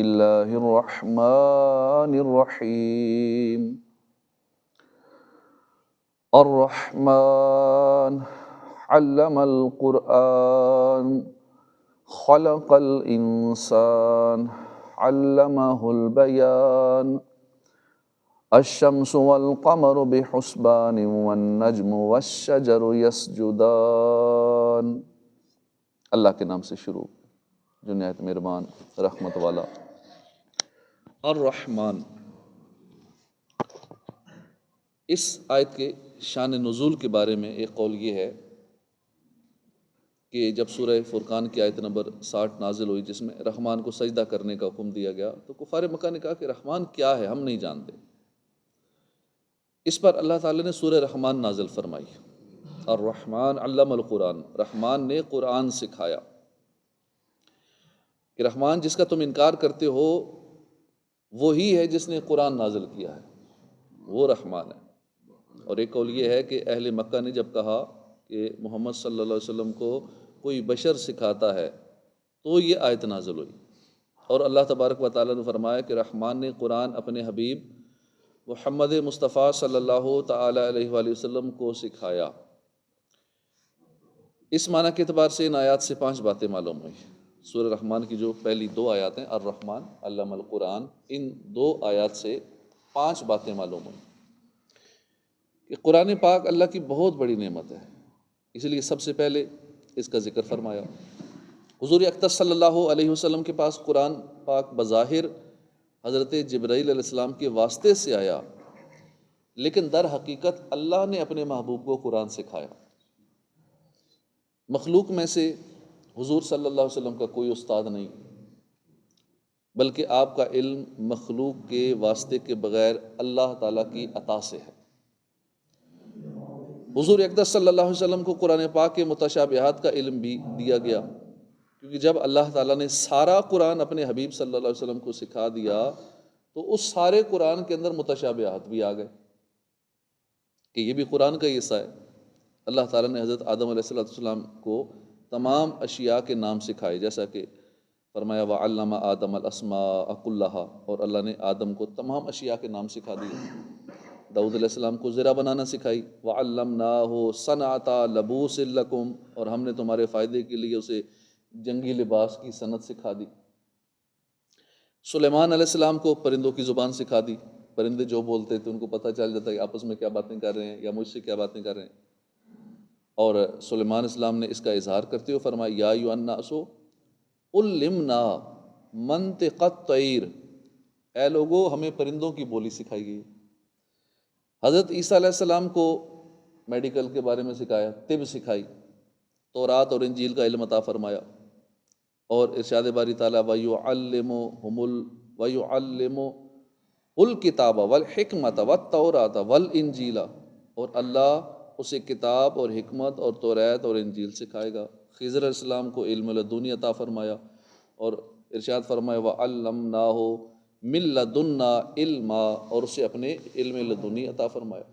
الله الرحمن الرحيم الرحمن علم القرآن خلق الإنسان علمه البيان الشمس والقمر بحسبان والنجم والشجر يسجدان۔ اللہ کے نام سے شروع جو نہایت مہربان رحمت والا۔ الرحمن، اس آیت کے شان نزول کے بارے میں ایک قول یہ ہے کہ جب سورہ فرقان کی آیت نمبر 60 نازل ہوئی جس میں رحمان کو سجدہ کرنے کا حکم دیا گیا تو کفار مکہ نے کہا کہ رحمان کیا ہے، ہم نہیں جانتے۔ اس پر اللہ تعالیٰ نے سورہ رحمان نازل فرمائی۔ الرحمن علم القرآن، رحمان نے قرآن سکھایا۔ کہ رحمان جس کا تم انکار کرتے ہو وہی ہے جس نے قرآن نازل کیا ہے، وہ رحمان ہے۔ اور ایک قول یہ ہے کہ اہل مکہ نے جب کہا کہ محمد صلی اللہ علیہ وسلم کو کوئی بشر سکھاتا ہے تو یہ آیت نازل ہوئی، اور اللہ تبارک و تعالیٰ نے فرمایا کہ رحمان نے قرآن اپنے حبیب محمد مصطفیٰ صلی اللہ تعالیٰ علیہ وآلہ وسلم کو سکھایا۔ اس معنی کے اعتبار سے ان آیات سے 5 باتیں معلوم ہوئی۔ سورہ رحمان کی جو پہلی 2 آیات ہیں الرحمن علم القرآن، ان 2 آیات سے 5 باتیں معلوم ہوئی کہ قرآن پاک اللہ کی بہت بڑی نعمت ہے، اس لیے سب سے پہلے اس کا ذکر فرمایا۔ حضور اکرم صلی اللہ علیہ وسلم کے پاس قرآن پاک بظاہر حضرت جبرائیل علیہ السلام کے واسطے سے آیا، لیکن در حقیقت اللہ نے اپنے محبوب کو قرآن سکھایا۔ مخلوق میں سے حضور صلی اللہ علیہ وسلم کا کوئی استاد نہیں، بلکہ آپ کا علم مخلوق کے واسطے کے بغیر اللہ تعالیٰ کی عطا سے ہے۔ حضور اکرم صلی اللہ علیہ وسلم کو قرآن پاک کے متشابہات کا علم بھی دیا گیا، کیونکہ جب اللہ تعالیٰ نے سارا قرآن اپنے حبیب صلی اللہ علیہ وسلم کو سکھا دیا تو اس سارے قرآن کے اندر متشابہات بھی آ گئے کہ یہ بھی قرآن کا ہی حصہ ہے۔ اللہ تعالیٰ نے حضرت آدم علیہ السلام کو تمام اشیاء کے نام سکھائے، جیسا کہ فرمایا وَعَلَّمَ آدَمَ الْأَسْمَاءَ كُلَّهَا، اور اللہ نے آدم کو تمام اشیاء کے نام سکھا دیے۔ داؤد علیہ السلام کو زرہ بنانا سکھائی، وَعَلَّمْنَاهُ صَنْعَةَ لَبُوسٍ لَكُمْ، اور ہم نے تمہارے فائدے کے لیے اسے جنگی لباس کی صنعت سکھا دی۔ سلیمان علیہ السلام کو پرندوں کی زبان سکھا دی، پرندے جو بولتے تھے ان کو پتہ چل جاتا ہے کہ آپس میں کیا باتیں کر رہے ہیں یا مجھ سے کیا باتیں کر رہے ہیں۔ اور سلیمان علیہ السلام نے اس کا اظہار کرتے ہوئے فرمایا یا ایھا الناس علمنا منطق الطیر، اے لوگو ہمیں پرندوں کی بولی سکھائی گئی۔ حضرت عیسیٰ علیہ السلام کو میڈیکل کے بارے میں سکھایا، طب سکھائی، تورات اور انجیل کا علم عطا فرمایا، اور ارشاد باری تعالیٰ وَيُعَلِّمُ الْكِتَابَ وَالْحِکْمَةَ وَالتَّوْرَاةَ وَالْإِنجِیلَ، اور اللہ اسے کتاب اور حکمت اور توریت اور انجیل سکھائے گا۔ خضر علیہ السلام کو علم لدنی عطا فرمایا، اور ارشاد فرمایا وَعَلَّمْنَاهُ مِن لَدُنَّا عِلْمًا، اور اسے اپنے علم لدنی عطا فرمایا۔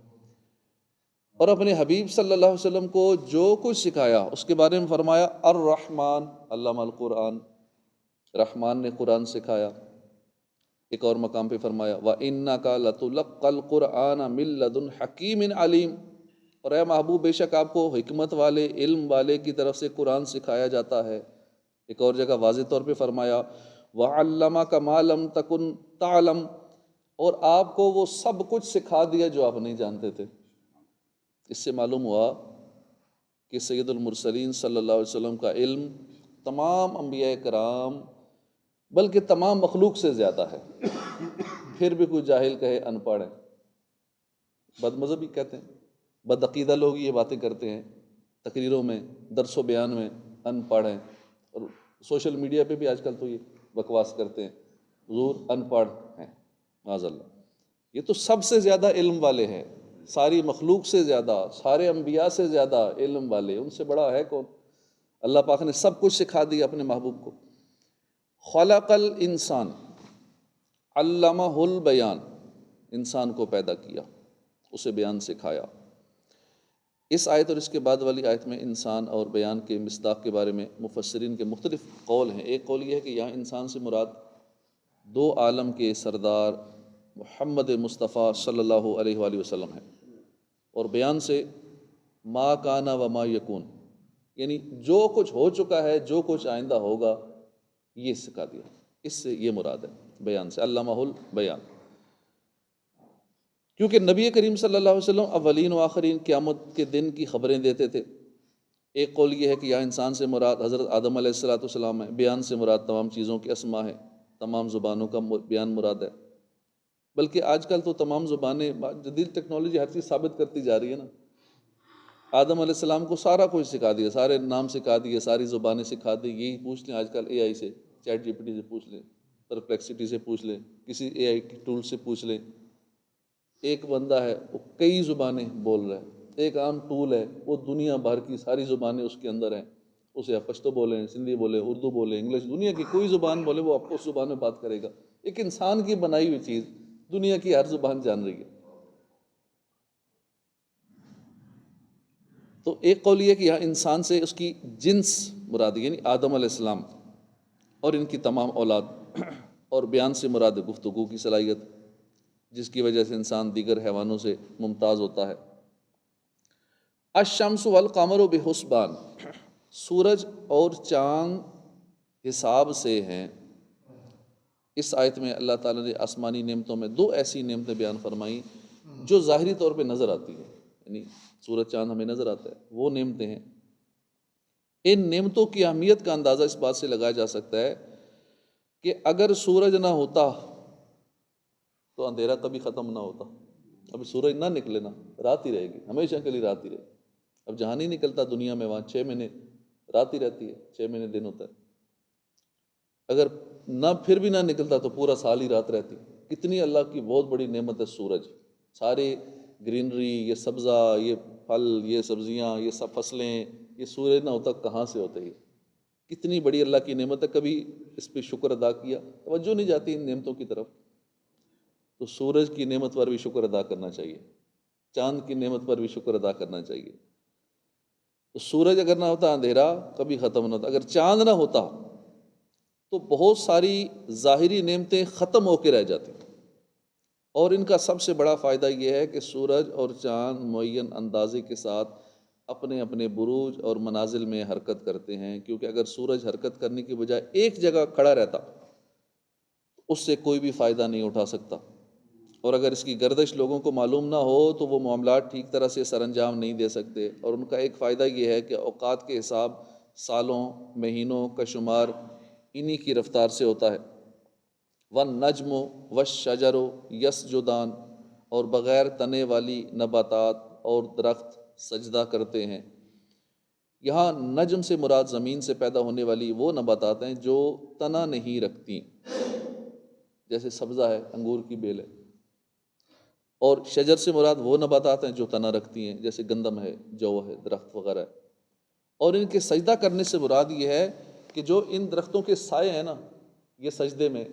اور اپنے حبیب صلی اللہ علیہ وسلم کو جو کچھ سکھایا اس کے بارے میں فرمایا الرحمن علم القرآن، رحمان نے قرآن سکھایا۔ ایک اور مقام پہ فرمایا وَإِنَّكَ لَتُلَقَّى الْقُرْآنَ مِن لَدُنْ حَكِيمٍ عَلِيمٍ، اور اے محبوب بے شک آپ کو حکمت والے علم والے کی طرف سے قرآن سکھایا جاتا ہے۔ ایک اور جگہ واضح طور پہ فرمایا وَعَلَّمَكَ مَا لَمْ تَكُنْ تَعْلَمْ، اور آپ کو وہ سب کچھ سکھا دیا جو آپ نہیں جانتے تھے۔ اس سے معلوم ہوا کہ سید المرسلین صلی اللہ علیہ وسلم کا علم تمام انبیاء کرام بلکہ تمام مخلوق سے زیادہ ہے۔ پھر بھی کوئی جاہل کہے ان پڑھ ہے، بد مذہبی کہتے ہیں، بد عقیدہ لوگ یہ باتیں کرتے ہیں تقریروں میں، درس و بیان میں ان پڑھ ہیں، اور سوشل میڈیا پہ بھی آج کل تو یہ بکواس کرتے ہیں حضور ان پڑھ ہیں، معاذ اللہ۔ یہ تو سب سے زیادہ علم والے ہیں، ساری مخلوق سے زیادہ، سارے انبیاء سے زیادہ علم والے، ان سے بڑا ہے کون؟ اللہ پاک نے سب کچھ سکھا دیا اپنے محبوب کو۔ خلق الانسان علمہ البیان، انسان کو پیدا کیا، اسے بیان سکھایا۔ اس آیت اور اس کے بعد والی آیت میں انسان اور بیان کے مصداق کے بارے میں مفسرین کے مختلف قول ہیں۔ ایک قول یہ ہے کہ یہاں انسان سے مراد دو عالم کے سردار محمد مصطفیٰ صلی اللہ علیہ وآلہ وسلم ہیں، اور بیان سے ما کانا و ما یکون، یعنی جو کچھ ہو چکا ہے، جو کچھ آئندہ ہوگا، یہ سکھا دیا. اس سے یہ مراد ہے بیان سے، علامہ البیان. کیونکہ نبی کریم صلی اللہ علیہ وسلم اولین و آخرین قیامت کے دن کی خبریں دیتے تھے. ایک قول یہ ہے کہ یہاں انسان سے مراد حضرت آدم علیہ السلام ہے، بیان سے مراد تمام چیزوں کے اسما ہے، تمام زبانوں کا بیان مراد ہے. بلکہ آج کل تو تمام زبانیں، جدید ٹیکنالوجی ہر چیز ثابت کرتی جا رہی ہے نا. آدم علیہ السلام کو سارا کچھ سکھا دیا، سارے نام سکھا دیے، ساری زبانیں سکھا دی. یہی پوچھ لیں آج کل اے آئی سے، چیٹ جی پی ٹی سے پوچھ لیں، پرپلیکسٹی سے پوچھ لیں، کسی اے آئی کے ٹول سے پوچھ لیں. ایک بندہ ہے وہ کئی زبانیں بول رہا ہے. ایک عام ٹول ہے وہ دنیا بھر کی ساری زبانیں اس کے اندر ہیں. اسے آپ پشتو بولیں، سندھی بولیں، اردو بولیں، انگلش، دنیا کی کوئی زبان بولے وہ آپ کو اس زبان میں بات کرے گا. ایک انسان کی بنائی ہوئی چیز دنیا کی ہر زبان جان رہی ہے. تو ایک قول یہ کہ یہاں انسان سے اس کی جنس مراد، یعنی آدم علیہ السلام اور ان کی تمام اولاد، اور بیان سے مراد گفتگو کی صلاحیت، جس کی وجہ سے انسان دیگر حیوانوں سے ممتاز ہوتا ہے. الشمس والقمر بحسبان، سورج اور چاند حساب سے ہیں. اس آیت میں اللہ تعالیٰ نے آسمانی نعمتوں میں دو ایسی نعمتیں بیان فرمائیں جو ظاہری طور پہ نظر آتی ہیں، یعنی سورج چاند ہمیں نظر آتا ہے، وہ نعمتیں ہیں. ان نعمتوں کی اہمیت کا اندازہ اس بات سے لگایا جا سکتا ہے کہ اگر سورج نہ ہوتا تو اندھیرا کبھی ختم نہ ہوتا. ابھی سورج نہ نکلے نا، رات ہی رہے گی، ہمیشہ کے لیے رات ہی رہے گی. اب جہاں نہیں نکلتا دنیا میں، وہاں 6 مہینے رات ہی رہتی ہے، 6 مہینے دن ہوتا ہے. اگر نہ پھر بھی نہ نکلتا تو پورا سال ہی رات رہتی. کتنی اللہ کی بہت بڑی نعمت ہے سورج. سارے گرینری، یہ سبزہ، یہ پھل، یہ سبزیاں، یہ سب فصلیں، یہ سورج نہ ہوتا کہاں سے ہوتے؟ یہ کتنی بڑی اللہ کی نعمت ہے. کبھی اس پہ شکر ادا کیا؟ توجہ نہیں جاتی ان نعمتوں کی طرف. تو سورج کی نعمت پر بھی شکر ادا کرنا چاہیے، چاند کی نعمت پر بھی شکر ادا کرنا چاہیے. تو سورج اگر نہ ہوتا اندھیرا کبھی ختم نہ ہوتا. اگر چاند نہ ہوتا تو بہت ساری ظاہری نعمتیں ختم ہو کے رہ جاتی. اور ان کا سب سے بڑا فائدہ یہ ہے کہ سورج اور چاند معین اندازے کے ساتھ اپنے اپنے بروج اور منازل میں حرکت کرتے ہیں. کیونکہ اگر سورج حرکت کرنے کی بجائے ایک جگہ کھڑا رہتا اس سے کوئی بھی فائدہ نہیں اٹھا سکتا. اور اگر اس کی گردش لوگوں کو معلوم نہ ہو تو وہ معاملات ٹھیک طرح سے سر انجام نہیں دے سکتے. اور ان کا ایک فائدہ یہ ہے کہ اوقات کے حساب سالوں، مہینوں کا شمار انہی کی رفتار سے ہوتا ہے. وَالنَّجْمُ وَالشَّجَرُ يَسْجُدَانِ، اور بغیر تنے والی نباتات اور درخت سجدہ کرتے ہیں. یہاں نجم سے مراد زمین سے پیدا ہونے والی وہ نباتات ہیں جو تنا نہیں رکھتی، جیسے سبزہ ہے، انگور کی بیل ہے. اور شجر سے مراد وہ نباتات ہیں جو تنا رکھتی ہیں، جیسے گندم ہے، جو ہے، درخت وغیرہ ہے. اور ان کے سجدہ کرنے سے مراد یہ ہے کہ جو ان درختوں کے سائے ہیں نا، یہ سجدے میں،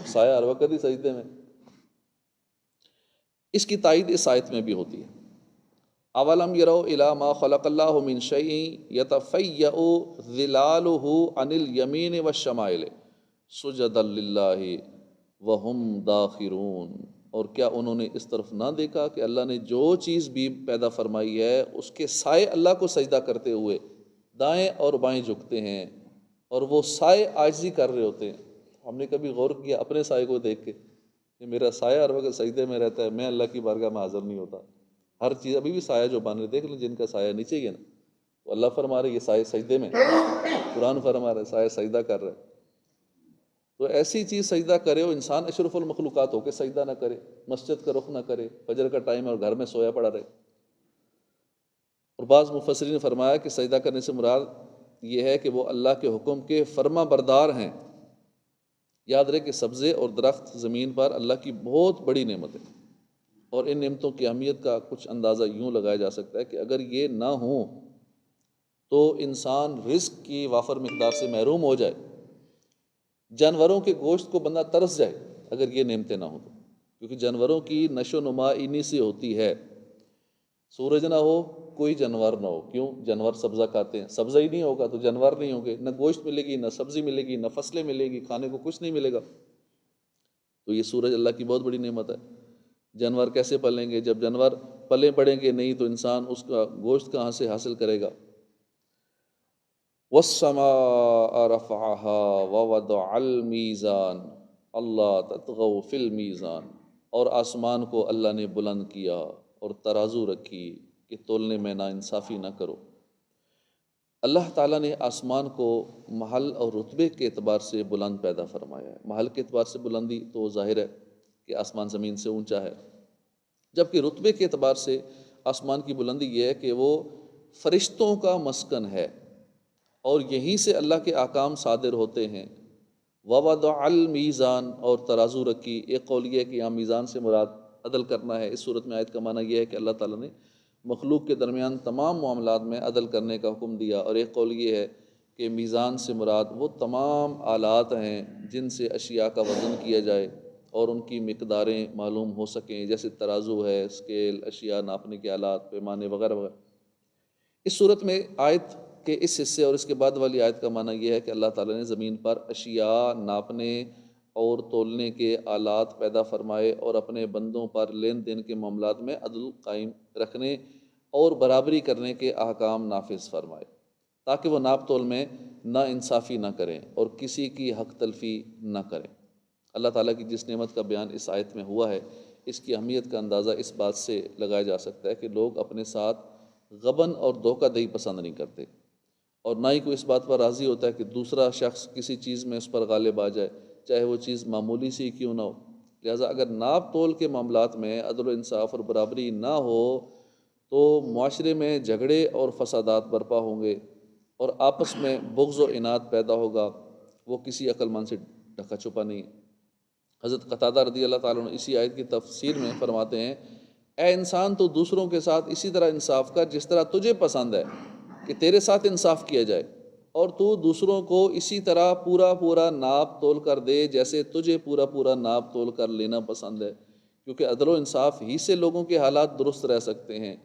سایہ ہر وقت ہی سجدے میں. اس کی تائید اس آیت میں بھی ہوتی ہے. اولم یروا الی ما خلق اللہ من شیء یتفیأ ظلالہ عن الیمین والشمائل سجدا للہ وہم داخرون. اور کیا انہوں نے اس طرف نہ دیکھا کہ اللہ نے جو چیز بھی پیدا فرمائی ہے اس کے سائے اللہ کو سجدہ کرتے ہوئے دائیں اور بائیں جھکتے ہیں، اور وہ سائے عاجزی کر رہے ہوتے ہیں. ہم نے کبھی غور کیا اپنے سائے کو دیکھ کے کہ میرا سایہ ہر وقت سجدے میں رہتا ہے، میں اللہ کی بارگاہ میں حاضر نہیں ہوتا. ہر چیز، ابھی بھی سایہ جو بن رہے دیکھ لیں، جن کا سایہ نیچے ہی ہے نا، تو اللہ فرما رہے یہ سایہ سجدے میں، قرآن فرما رہے سایہ سجدہ کر رہے. تو ایسی چیز سجدہ کرے، وہ انسان اشرف المخلوقات ہو کے سجدہ نہ کرے، مسجد کا رخ نہ کرے، فجر کا ٹائم ہے اور گھر میں سویا پڑا رہے. اور بعض مفسرین نے فرمایا کہ سجدہ کرنے سے مراد یہ ہے کہ وہ اللہ کے حکم کے فرما بردار ہیں. یاد رہے کہ سبزے اور درخت زمین پر اللہ کی بہت بڑی نعمت ہے. اور ان نعمتوں کی اہمیت کا کچھ اندازہ یوں لگایا جا سکتا ہے کہ اگر یہ نہ ہوں تو انسان رزق کی وافر مقدار سے محروم ہو جائے. جانوروں کے گوشت کو بندہ ترس جائے اگر یہ نعمتیں نہ ہوں تو، کیونکہ جانوروں کی نشو و نما انہی سے ہوتی ہے. سورج نہ ہو کوئی جانور نہ ہو. کیوں؟ جانور سبزہ کھاتے ہیں، سبزہ ہی نہیں ہوگا تو جانور نہیں ہوں گے، نہ گوشت ملے گی، نہ سبزی ملے گی، نہ فصلیں ملے گی، کھانے کو کچھ نہیں ملے گا. تو یہ سورج اللہ کی بہت بڑی نعمت ہے۔ جانور کیسے پلیں گے؟ جب جانور پلے پڑیں گے نہیں تو انسان اس کا گوشت کہاں سے حاصل کرے گا؟ وَالسَّمَاءَ رَفَعَهَا وَوَضَعَ الْمِيزَانَ اللہ تطغوا فی المیزان، اور آسمان کو اللہ نے بلند کیا اور ترازو رکھی کہ تولنے میں ناانصافی نہ کرو۔ اللہ تعالیٰ نے آسمان کو محل اور رتبے کے اعتبار سے بلند پیدا فرمایا ہے۔ محل کے اعتبار سے بلندی تو ظاہر ہے کہ آسمان زمین سے اونچا ہے، جبکہ رتبے کے اعتبار سے آسمان کی بلندی یہ ہے کہ وہ فرشتوں کا مسکن ہے، اور یہیں سے اللہ کے احکام صادر ہوتے ہیں۔ وَوَضَعَ الْمِيزَانَ، اور ترازو رکھی۔ ایک قول یہ ہے کہ یہاں میزان سے مراد عدل کرنا ہے۔ اس صورت میں آیت کا معنی یہ ہے کہ اللہ تعالیٰ نے مخلوق کے درمیان تمام معاملات میں عدل کرنے کا حکم دیا، اور ایک قول یہ ہے کہ میزان سے مراد وہ تمام آلات ہیں جن سے اشیاء کا وزن کیا جائے اور ان کی مقداریں معلوم ہو سکیں، جیسے ترازو ہے، اسکیل، اشیاء ناپنے کے آلات، پیمانے وغیرہ وغیرہ۔ اس صورت میں آیت کے اس حصے اور اس کے بعد والی آیت کا معنی یہ ہے کہ اللہ تعالیٰ نے زمین پر اشیاء ناپنے اور تولنے کے آلات پیدا فرمائے، اور اپنے بندوں پر لین دین کے معاملات میں عدل قائم رکھنے اور برابری کرنے کے احکام نافذ فرمائے، تاکہ وہ ناپ تول میں نا انصافی نہ کریں اور کسی کی حق تلفی نہ کریں۔ اللہ تعالیٰ کی جس نعمت کا بیان اس آیت میں ہوا ہے، اس کی اہمیت کا اندازہ اس بات سے لگایا جا سکتا ہے کہ لوگ اپنے ساتھ غبن اور دھوکہ دہی پسند نہیں کرتے، اور نہ ہی کوئی اس بات پر راضی ہوتا ہے کہ دوسرا شخص کسی چیز میں اس پر غالب آ جائے، چاہے وہ چیز معمولی سی کیوں نہ ہو۔ لہٰذا اگر ناپ تول کے معاملات میں عدل و انصاف اور برابری نہ ہو تو معاشرے میں جھگڑے اور فسادات برپا ہوں گے، اور آپس میں بغض و عناد پیدا ہوگا، وہ کسی عقل مند سے ڈھکا چھپا نہیں۔ حضرت قتادہ رضی اللہ تعالیٰ عنہ اسی آیت کی تفسیر میں فرماتے ہیں، اے انسان تو دوسروں کے ساتھ اسی طرح انصاف کر جس طرح تجھے پسند ہے کہ تیرے ساتھ انصاف کیا جائے، اور تو دوسروں کو اسی طرح پورا پورا ناپ تول کر دے جیسے تجھے پورا پورا ناپ تول کر لینا پسند ہے، کیونکہ عدل و انصاف ہی سے لوگوں کے حالات درست رہ سکتے ہیں۔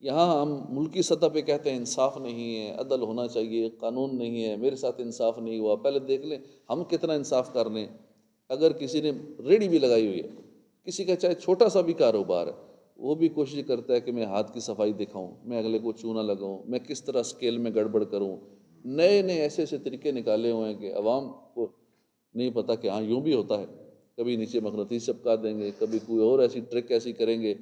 یہاں ہم ملکی سطح پہ کہتے ہیں انصاف نہیں ہے، عدل ہونا چاہیے، قانون نہیں ہے، میرے ساتھ انصاف نہیں ہوا۔ پہلے دیکھ لیں ہم کتنا انصاف کر لیں۔ اگر کسی نے ریڑھی بھی لگائی ہوئی ہے، کسی کا چاہے چھوٹا سا بھی کاروبار ہے، وہ بھی کوشش کرتا ہے کہ میں ہاتھ کی صفائی دکھاؤں، میں اگلے کو چونا لگاؤں، میں کس طرح اسکیل میں گڑبڑ کروں۔ نئے نئے ایسے ایسے طریقے نکالے ہوئے ہیں کہ عوام کو نہیں پتہ کہ ہاں یوں بھی ہوتا ہے۔ کبھی نیچے مغناطیس چپکا دیں گے، کبھی کوئی اور ایسی ٹرک ایسی کریں گے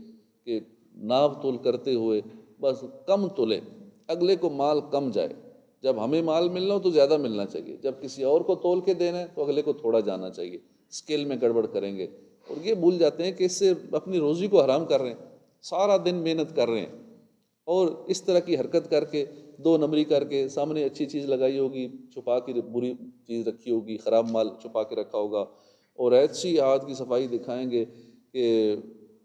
کہ ناپ تول کرتے ہوئے بس کم تولے، اگلے کو مال کم جائے۔ جب ہمیں مال ملنا ہو تو زیادہ ملنا چاہیے، جب کسی اور کو تول کے دینا ہے تو اگلے کو تھوڑا جانا چاہیے۔ اسکیل میں گڑبڑ کریں گے، اور یہ بھول جاتے ہیں کہ اس سے اپنی روزی کو حرام کر رہے ہیں، سارا دن محنت کر رہے ہیں، اور اس طرح کی حرکت کر کے دو نمبری کر کے سامنے اچھی چیز لگائی ہوگی، چھپا کے بری چیز رکھی ہوگی، خراب مال چھپا کے رکھا ہوگا، اور ایسی ہاتھ کی صفائی دکھائیں گے کہ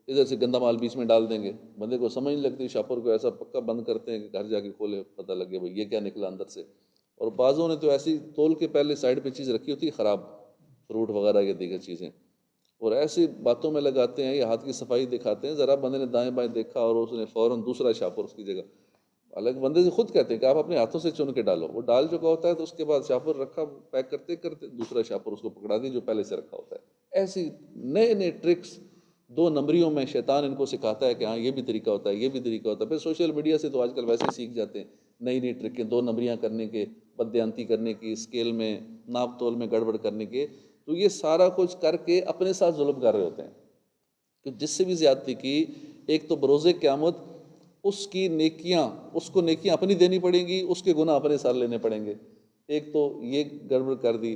ادھر سے گندا مال بیچ میں ڈال دیں گے۔ بندے کو سمجھ نہیں لگتی، شاپر کو ایسا پکا بند کرتے ہیں کہ گھر جا کے کھولے پتہ لگے بھائی یہ کیا نکلا اندر سے۔ اور بعضوں نے تو ایسی تول کے پہلے سائڈ پہ چیز رکھی ہوتی ہے خراب، فروٹ وغیرہ یا دیگر چیزیں، اور ایسی باتوں میں لگاتے ہیں، یہ ہاتھ کی صفائی دکھاتے ہیں، ذرا بندے نے دائیں بائیں دیکھا اور اس نے فوراً دوسرا شاپر اس کی جگہ، الگ بندے سے خود کہتے ہیں کہ آپ اپنے ہاتھوں سے چن کے ڈالو، وہ ڈال چکا ہوتا ہے تو اس کے بعد شاپر رکھا، پیک کرتے کرتے دوسرا شاپر اس کو پکڑا دی جو پہلے سے رکھا ہوتا ہے۔ ایسی نئے نئے ٹرکس دو نمبریوں میں شیطان ان کو سکھاتا ہے کہ ہاں یہ بھی طریقہ ہوتا ہے، یہ بھی طریقہ ہوتا ہے۔ پھر سوشل میڈیا سے تو آج کل ویسے ہی سیکھ جاتے ہیں نئی نئی ٹرکیں، دو نمبریاں کرنے کے، بددیانتی کرنے کی، اسکیل میں ناپ تول میں گڑبڑ کرنے کے۔ تو یہ سارا کچھ کر کے اپنے ساتھ ظلم کر رہے ہوتے ہیں، کہ جس سے بھی زیادتی کی، ایک تو بروز قیامت اس کی نیکیاں، اس کو نیکیاں اپنی دینی پڑیں گی، اس کے گناہ اپنے ساتھ لینے پڑیں گے۔ ایک تو یہ گڑبڑ کر دی،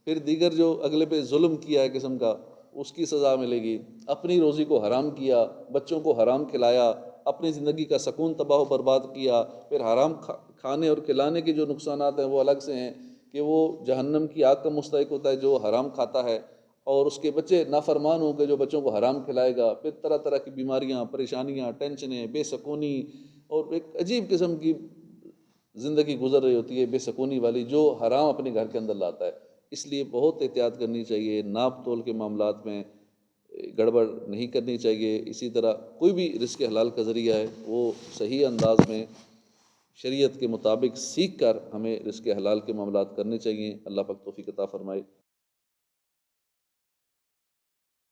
پھر دیگر جو اگلے پہ ظلم کیا ہے قسم کا، اس کی سزا ملے گی۔ اپنی روزی کو حرام کیا، بچوں کو حرام کھلایا، اپنی زندگی کا سکون تباہ و برباد کیا، پھر حرام کھانے اور کھلانے کے جو نقصانات ہیں وہ الگ سے ہیں کہ وہ جہنم کی آگ کا مستحق ہوتا ہے جو حرام کھاتا ہے، اور اس کے بچے نافرمان ہوں گے جو بچوں کو حرام کھلائے گا۔ پھر طرح طرح کی بیماریاں، پریشانیاں، ٹینشنیں، بے سکونی، اور ایک عجیب قسم کی زندگی گزر رہی ہوتی ہے بے سکونی والی، جو حرام اپنے گھر کے اندر لاتا ہے۔ اس لیے بہت احتیاط کرنی چاہیے، ناپ تول کے معاملات میں گڑبڑ نہیں کرنی چاہیے۔ اسی طرح کوئی بھی رزق حلال کا ذریعہ ہے وہ صحیح انداز میں شریعت کے مطابق سیکھ کر ہمیں رزق حلال کے معاملات کرنے چاہیے۔ اللہ پاک توفیق عطا فرمائے۔